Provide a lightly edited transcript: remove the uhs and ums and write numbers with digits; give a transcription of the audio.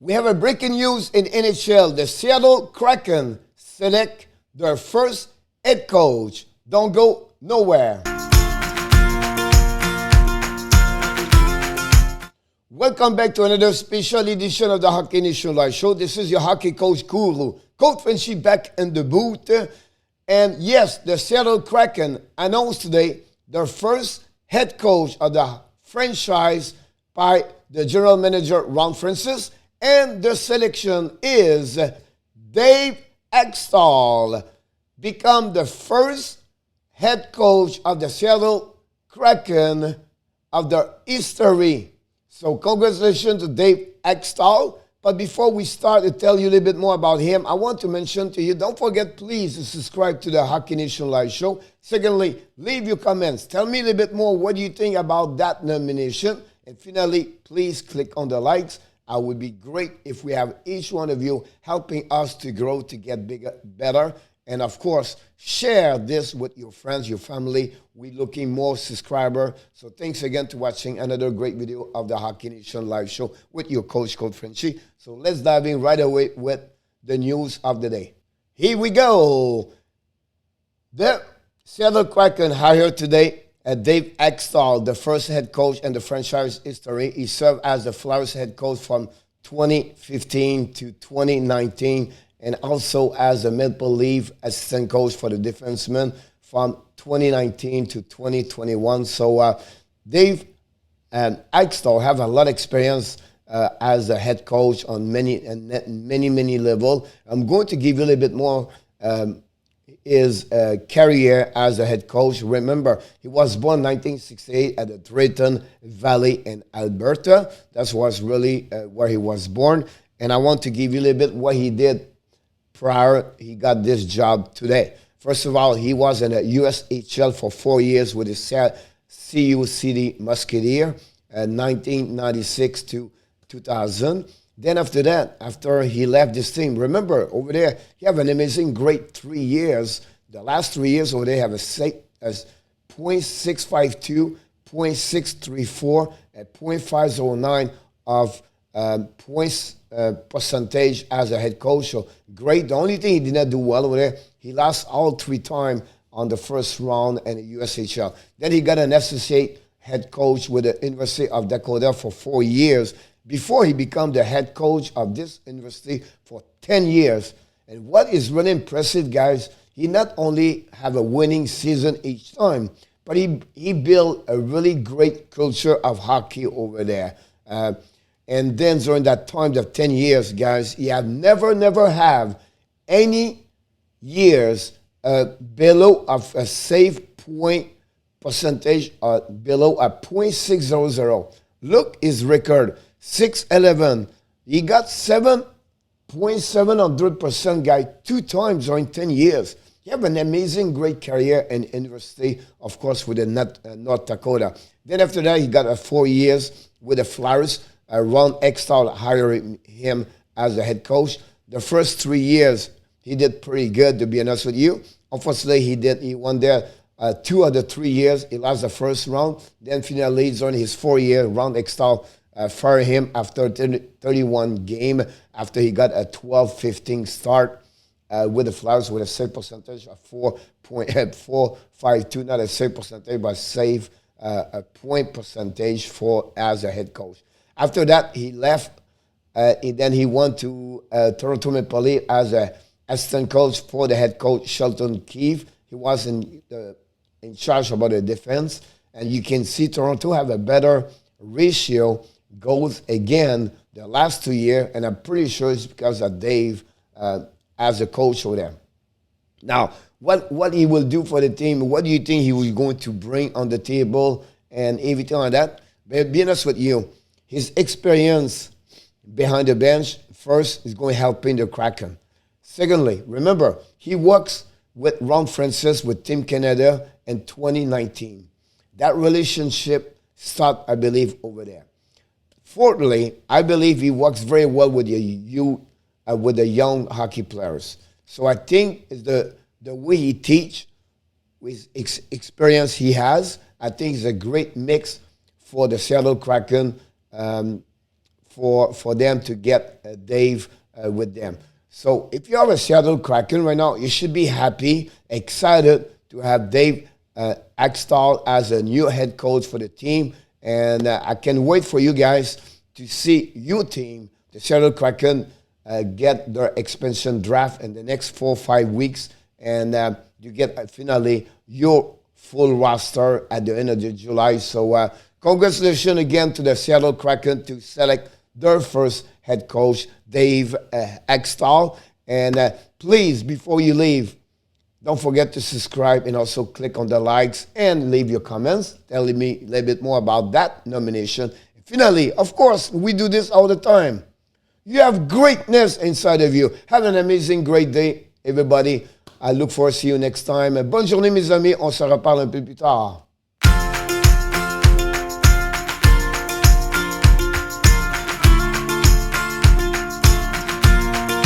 We have a breaking news in NHL. The Seattle Kraken select their first head coach. Don't go nowhere. Welcome back to another special edition of the Hockey Nation Live Show. This is your hockey coach guru, Coach Frenchy, back in the booth. And yes, the Seattle Kraken announced today their first head coach of the franchise by the general manager, Ron Francis. And the selection is Dave Hakstol, become the first head coach of the Seattle Kraken of their history. So congratulations to Dave Hakstol. But before we start to tell you a little bit more about him, I want to mention to you, don't forget, please, to subscribe to the Hockey Nation Live Show. Secondly, leave your comments. Tell me a little bit more what do you think about that nomination. And finally, please click on the likes. I would be great if we have each one of you helping us to grow, to get bigger, better. And of course, share this with your friends, your family. We're looking more subscribers. So thanks again for watching another great video of the Hockey Nation Live Show with your coach, Coach Frenchy. So let's dive in right away with the news of the day. Here we go. The Seattle Kraken hired today Dave Hakstol, the first head coach in the franchise history. He served as the Flyers head coach from 2015 to 2019, and also as a Maple Leaf assistant coach for the defensemen from 2019 to 2021. So Dave and Hakstol have a lot of experience as a head coach on many levels. I'm going to give you a little bit more his career as a head coach. Remember, he was born in 1968 at the Drayton Valley in Alberta. That was really where he was born. And I want to give you a little bit what he did prior he got this job today. First of all, he was in the USHL for 4 years with the CU City Musketeer, 1996 to 2000. Then after that, after he left this team, remember, over there, he have an amazing, great 3 years. The last 3 years over there have a .652, .634, and .509 of points percentage as a head coach. So great. The only thing he did not do well over there, he lost all 3 times on the first round in the USHL. Then he got an associate head coach with the University of Dakota for 4 years, before he became the head coach of this university for 10 years. And what is really impressive, guys, he not only have a winning season each time, but he built a really great culture of hockey over there. And then during that time of 10 years, guys, he have never have any years below of a save point percentage below a .600. Look his record. 6'11". He got 7.700%, guy, 2 times during 10 years. He have an amazing, great career in university, of course, with the North Dakota. Then after that, he got 4 years with the Flyers. Ron Hakstol hired him as a head coach. The first 3 years, he did pretty good, to be honest with you. Unfortunately, he won there 2 of the 3 years. He lost the first round. Then finally, during his 4 year, Ron Hakstol fired him after 31 game, after he got a 12-15 start with the Flyers with a save percentage of 4.452, not a save percentage, but save a point percentage for as a head coach. After that, he left. Then he went to Toronto Maple Leafs as a assistant coach for the head coach Shelton Keefe. He was in charge about the defense, and you can see Toronto have a better ratio goals again the last 2 years, and I'm pretty sure it's because of Dave as a coach over there. Now, what he will do for the team, what do you think he was going to bring on the table and everything like that? But be honest with you, his experience behind the bench, first, is going to help in the Kraken. Secondly, remember, he works with Ron Francis with Team Canada in 2019. That relationship started, I believe, over there. Fourthly, I believe he works very well with the young hockey players. So I think the way he teach, with experience he has, I think it's a great mix for the Seattle Kraken for them to get Dave with them. So if you are a Seattle Kraken right now, you should be happy, excited to have Dave Hakstol as a new head coach for the team. And I can wait for you guys to see your team, the Seattle Kraken, get their expansion draft in the next 4 or 5 weeks. And you get finally your full roster at the end of July. So congratulations again to the Seattle Kraken to select their first head coach, Dave Hakstol. And please, before you leave, don't forget to subscribe and also click on the likes and leave your comments telling me a little bit more about that nomination. Finally, of course, we do this all the time. You have greatness inside of you. Have an amazing, great day, everybody. I look forward to see you next time. Bonne journée, mes amis. On se reparle un peu plus tard.